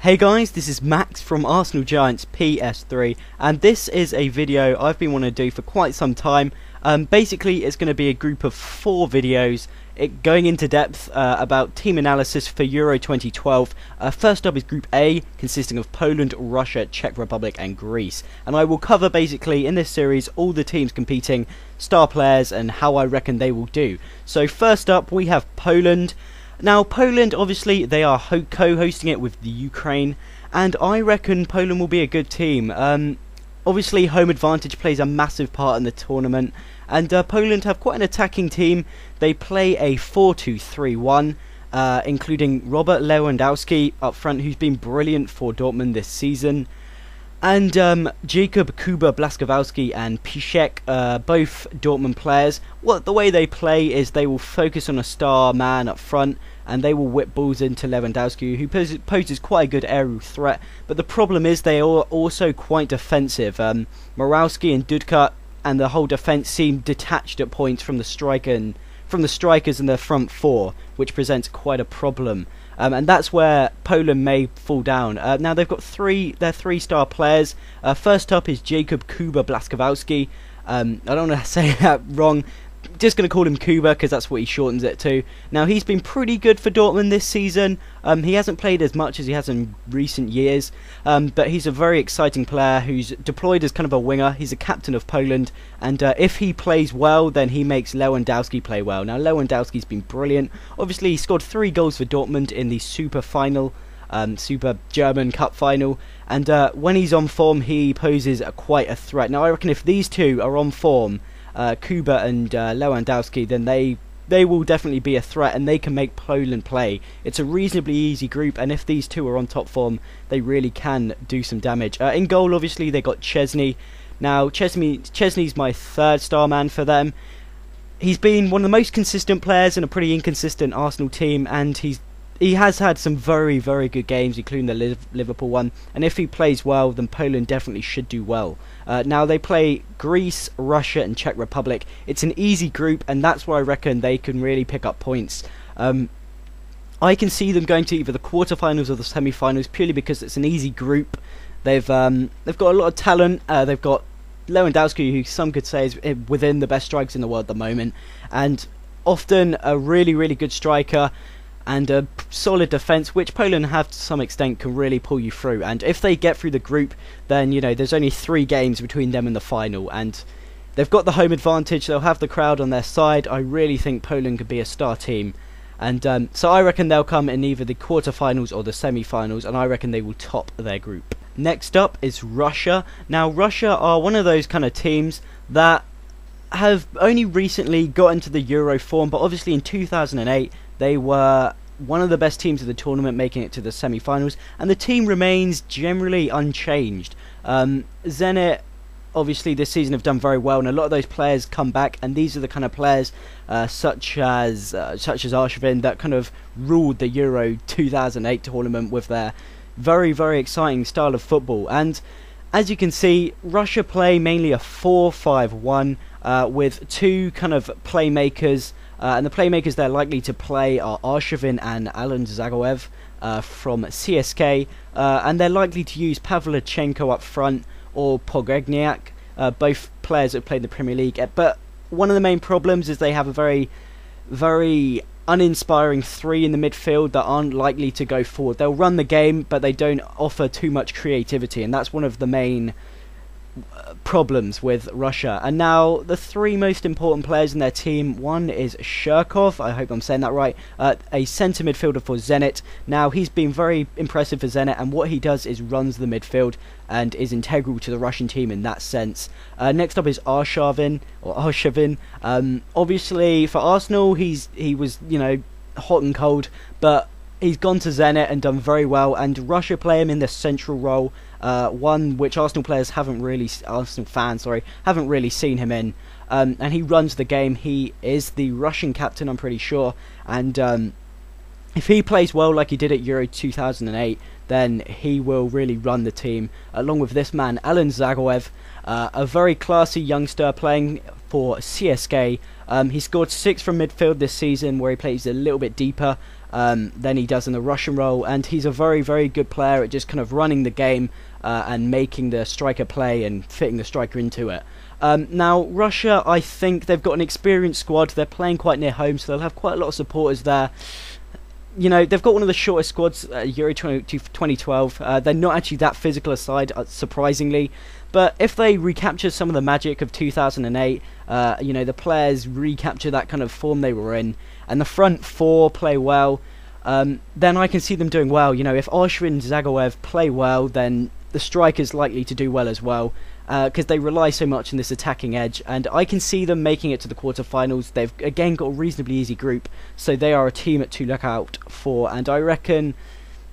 Hey guys, this is Max from Arsenal Giants PS3, and this is a video I've been wanting to do for quite some time. Basically, it's going to be a group of 4 videos going into depth about team analysis for Euro 2012. First up is Group A, consisting of Poland, Russia, Czech Republic and Greece. And I will cover basically in this series all the teams competing, star players and how I reckon they will do. So first up we have Poland. Now Poland, obviously they are co-hosting it with the Ukraine, and I reckon Poland will be a good team. Obviously home advantage plays a massive part in the tournament, and Poland have quite an attacking team. They play a 4-2-3-1, including Robert Lewandowski up front, who's been brilliant for Dortmund this season, and Jakub Kuba Blaszczykowski and Piszczek, both Dortmund players. The way they play is they will focus on a star man up front, and they will whip balls into Lewandowski, who poses quite a good aerial threat. But the problem is they are also quite defensive. Morawski and Dudka and the whole defence seem detached at points from the strikers in their front four, which presents quite a problem. And that's where Poland may fall down. Now they've got their 3-star players. First up is Jakub Kuba Blaszczykowski. I don't want to say that wrong. Just going to call him Kuba because that's what he shortens it to. Now he's been pretty good for Dortmund this season. He hasn't played as much as he has in recent years, but he's a very exciting player who's deployed as kind of a winger. He's a captain of Poland, and if he plays well, then he makes Lewandowski play well. Now Lewandowski's been brilliant. Obviously he scored 3 goals for Dortmund in the Super Final, Super German Cup Final, and when he's on form he poses quite a threat. Now I reckon if these two are on form, Kuba and Lewandowski, then they will definitely be a threat, and they can make Poland play. It's a reasonably easy group, and if these two are on top form, they really can do some damage. In goal, obviously, they got Szczesny. Now, Szczesny's my 3rd star man for them. He's been one of the most consistent players in a pretty inconsistent Arsenal team, and he has had some very, very good games, including the Liverpool one. And if he plays well, then Poland definitely should do well. Now they play Greece, Russia and Czech Republic. It's an easy group, and that's where I reckon they can really pick up points. I can see them going to either the quarterfinals or the semi-finals purely because it's an easy group. They've got a lot of talent. They've got Lewandowski, who some could say is within the best strikers in the world at the moment, and often a really, really good striker, and a solid defence, which Poland have to some extent can really pull you through. And if they get through the group, then you know there's only 3 games between them and the final, and they've got the home advantage. They'll have the crowd on their side. I really think Poland could be a star team, and so I reckon they'll come in either the quarterfinals or the semi-finals, and I reckon they will top their group. Next up is Russia. Now Russia are one of those kind of teams that have only recently got into the Euro form, but obviously in 2008 they were one of the best teams of the tournament, making it to the semi-finals, and the team remains generally unchanged. Zenit, obviously this season, have done very well, and a lot of those players come back, and these are the kind of players such as Arshavin that kind of ruled the Euro 2008 tournament with their very, very exciting style of football. And as you can see, Russia play mainly a 4-5-1 with 2 kind of playmakers. And the playmakers they're likely to play are Arshavin and Alan Zagoev from CSK, and they're likely to use Pavlyuchenko up front or Pogregniak, both players that have played in the Premier League. But one of the main problems is they have a very, very uninspiring 3 in the midfield that aren't likely to go forward. They'll run the game, but they don't offer too much creativity, and that's one of the main problems with Russia. And now the 3 most important players in their team. One is Shirkov, I hope I'm saying that right, a centre midfielder for Zenit. Now he's been very impressive for Zenit, and what he does is runs the midfield and is integral to the Russian team in that sense. Next up is Arshavin. Obviously for Arsenal he was, you know, hot and cold, but he's gone to Zenit and done very well, and Russia play him in the central role, one which Arsenal fans haven't really seen him in, and he runs the game. He is the Russian captain, I'm pretty sure, and if he plays well like he did at Euro 2008, then he will really run the team, along with this man, Alan Zagoev, a very classy youngster playing for CSK. He scored 6 from midfield this season, where he plays a little bit deeper. than he does in the Russian role, and he's a very, very good player at just kind of running the game and making the striker play and fitting the striker into it. Now, Russia, I think they've got an experienced squad. They're playing quite near home, so they'll have quite a lot of supporters there. You know, they've got one of the shortest squads Euro 2012. They're not actually that physical aside, surprisingly. But if they recapture some of the magic of 2008, you know, the players recapture that kind of form they were in, and the front four play well, then I can see them doing well. You know, if Oshrin and Zagoev play well, then the striker's likely to do well as well, because they rely so much on this attacking edge, and I can see them making it to the quarterfinals. They've again got a reasonably easy group, so they are a team to look out for, and I reckon,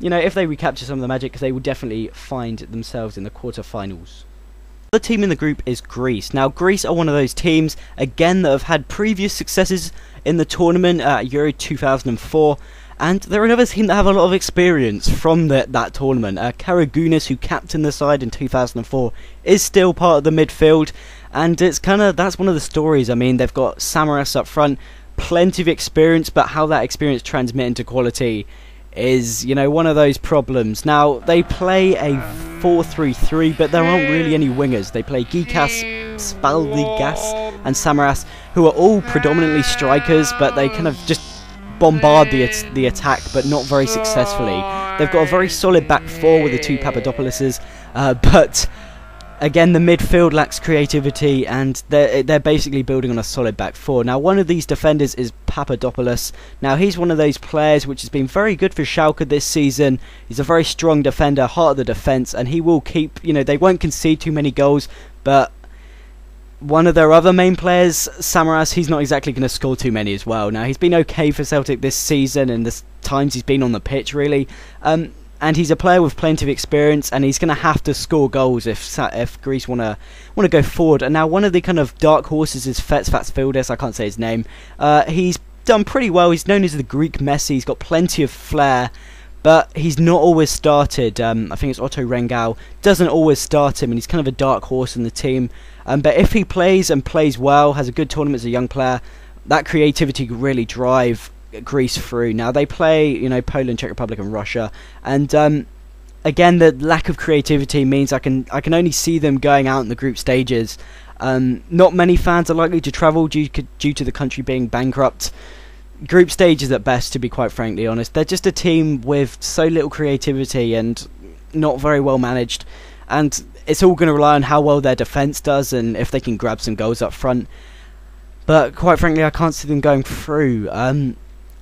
you know, if they recapture some of the magic, they will definitely find themselves in the quarterfinals. The team in the group is Greece. Now, Greece are one of those teams, again, that have had previous successes in the tournament at Euro 2004, and they're another team that have a lot of experience from that tournament. Karagounis, who captained the side in 2004, is still part of the midfield, and it's that's one of the stories. I mean, they've got Samaras up front, plenty of experience, but how that experience transmits into quality is, you know, one of those problems. Now, they play a 4-3-3, but there aren't really any wingers. They play Gikas, Spaldigas, and Samaras, who are all predominantly strikers, but they kind of just bombard the attack, but not very successfully. They've got a very solid back four with the two Papadopoulouses, but again, the midfield lacks creativity, and they're basically building on a solid back four. Now, one of these defenders is Papadopoulos. Now, he's one of those players which has been very good for Schalke this season. He's a very strong defender, heart of the defence, and he will keep, you know, they won't concede too many goals, but one of their other main players, Samaras, he's not exactly going to score too many as well. Now, he's been okay for Celtic this season, and the times he's been on the pitch, really. And he's a player with plenty of experience, and he's going to have to score goals if Greece want to go forward. And now, one of the kind of dark horses is Fatsfildes. I can't say his name. He's done pretty well. He's known as the Greek Messi. He's got plenty of flair, but he's not always started. I think it's Otto Rengau doesn't always start him, and he's kind of a dark horse in the team. But if he plays and plays well, has a good tournament as a young player, that creativity could really drive Greece through. Now, they play, you know, Poland, Czech Republic, and Russia, and again, the lack of creativity means I can only see them going out in the group stages. Not many fans are likely to travel due to the country being bankrupt. Group stages at best, to be quite frankly honest. They're just a team with so little creativity and not very well managed, and it's all going to rely on how well their defence does and if they can grab some goals up front. But quite frankly, I can't see them going through.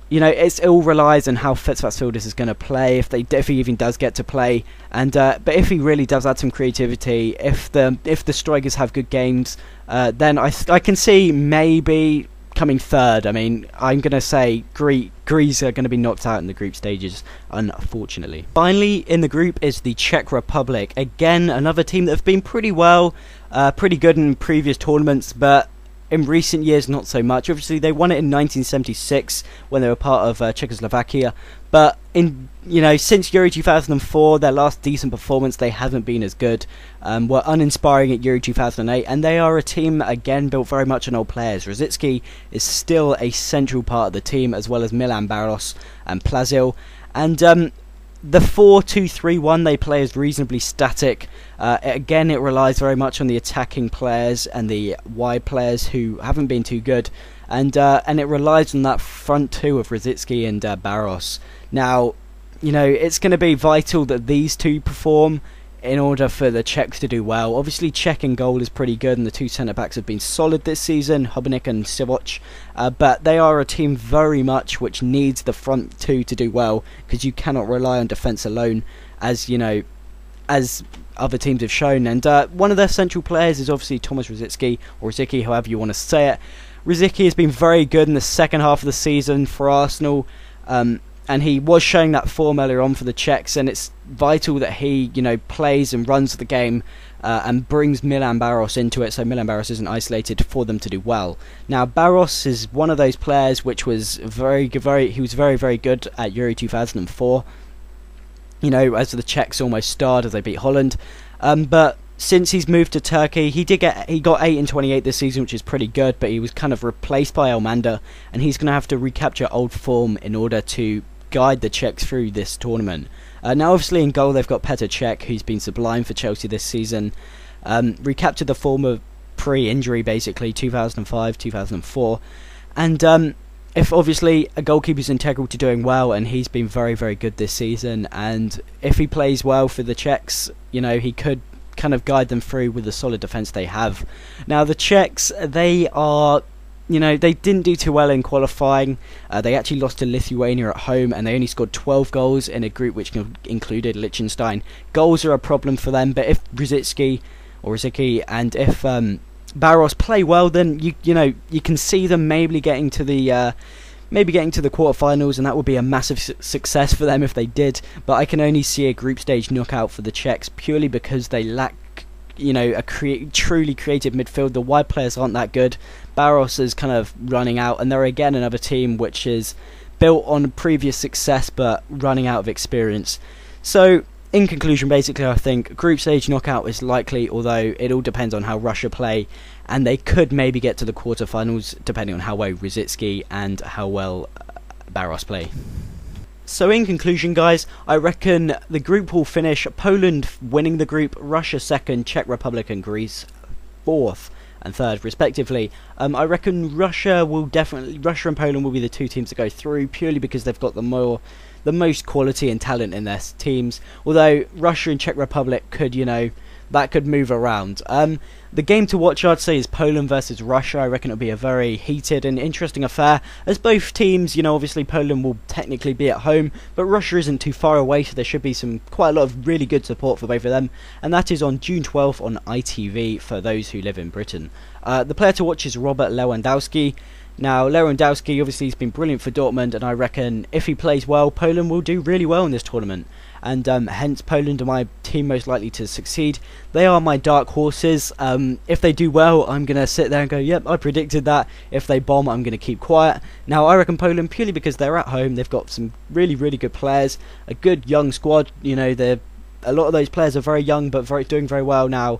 You know, it all relies on how Fatsfildes is going to play, if he even does get to play, and but if he really does add some creativity, if the strikers have good games, then I can see maybe coming third. I mean, I'm going to say Greece are going to be knocked out in the group stages, unfortunately. Finally, in the group is the Czech Republic. Again, another team that have been pretty good in previous tournaments, but in recent years, not so much. Obviously, they won it in 1976 when they were part of Czechoslovakia. But since Euro 2004, their last decent performance, they haven't been as good. Were uninspiring at Euro 2008, and they are a team again built very much on old players. Rosicky is still a central part of the team, as well as Milan Baros and Plazil. And the 4-2-3-1 they play is reasonably static. Again, it relies very much on the attacking players and the wide players who haven't been too good, and it relies on that front two of Rosicky and Baros. Now, it's going to be vital that these two perform in order for the Czechs to do well. Obviously, Czech in goal is pretty good, and the two centre-backs have been solid this season, Hubnik and Sivoc, but they are a team very much which needs the front two to do well, because you cannot rely on defence alone, as other teams have shown. And one of their central players is obviously Tomasz Rosicky, or Rosicky, however you want to say it. Rosicky has been very good in the second half of the season for Arsenal, and he was showing that form earlier on for the Czechs, and it's vital that he, plays and runs the game and brings Milan Baros into it, so Milan Baros isn't isolated, for them to do well. Now, Baros is one of those players which was very, very good at Euro 2004. As the Czechs almost starred as they beat Holland, but since he's moved to Turkey, he got 8 in 28 this season, which is pretty good, but he was kind of replaced by Elmander, and he's going to have to recapture old form in order to guide the Czechs through this tournament. Now obviously in goal they've got Petr Cech, who's been sublime for Chelsea this season, recaptured the form of pre-injury basically 2005, 2004, and if obviously a goalkeeper is integral to doing well, and he's been very, very good this season, and if he plays well for the Czechs, you know, he could kind of guide them through with the solid defence they have. Now the Czechs, they are, you know, they didn't do too well in qualifying. They actually lost to Lithuania at home, and they only scored 12 goals in a group which included Liechtenstein. Goals are a problem for them, but if Rosicky and if Barros play well, then you know you can see them maybe getting to the quarterfinals, and that would be a massive success for them if they did. But I can only see a group stage knockout for the Czechs purely because they lack, you know, a truly creative midfield. The wide players aren't that good. Barros is kind of running out, and they're again another team which is built on previous success but running out of experience. So in conclusion, basically, I think group stage knockout is likely, although it all depends on how Russia play, and they could maybe get to the quarterfinals depending on how well Rosicky and how well Barros play. So in conclusion, guys, I reckon the group will finish Poland winning the group, Russia second, Czech Republic and Greece fourth and third respectively. I reckon Russia and Poland will be the two teams that go through, purely because they've got the most quality and talent in their teams, although Russia and Czech Republic could, you know, that could move around. The game to watch, I'd say, is Poland versus Russia. I reckon it'll be a very heated and interesting affair, as both teams, you know, obviously Poland will technically be at home, but Russia isn't too far away, so there should be quite a lot of really good support for both of them, and that is on June 12th on ITV for those who live in Britain. The player to watch is Robert Lewandowski. Now, Lewandowski, obviously, he's been brilliant for Dortmund, and I reckon if he plays well, Poland will do really well in this tournament. And hence, Poland are my team most likely to succeed. They are my dark horses. If they do well, I'm going to sit there and go, yep, I predicted that. If they bomb, I'm going to keep quiet. Now, I reckon Poland, purely because they're at home, they've got some really, really good players, a good young squad. You know, a lot of those players are very young, but doing very well now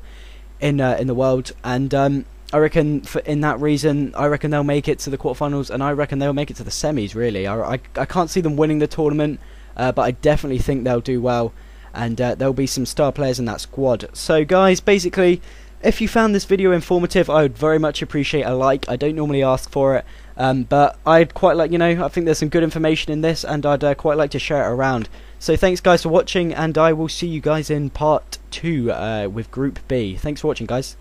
in the world. And I reckon in that reason, I reckon they'll make it to the quarterfinals, and I reckon they'll make it to the semis, really. I can't see them winning the tournament, but I definitely think they'll do well, and there'll be some star players in that squad. So guys, basically, if you found this video informative, I would very much appreciate a like. I don't normally ask for it, but I'd quite like, you know, I think there's some good information in this, and I'd quite like to share it around. So thanks guys for watching, and I will see you guys in part 2 with Group B. Thanks for watching, guys.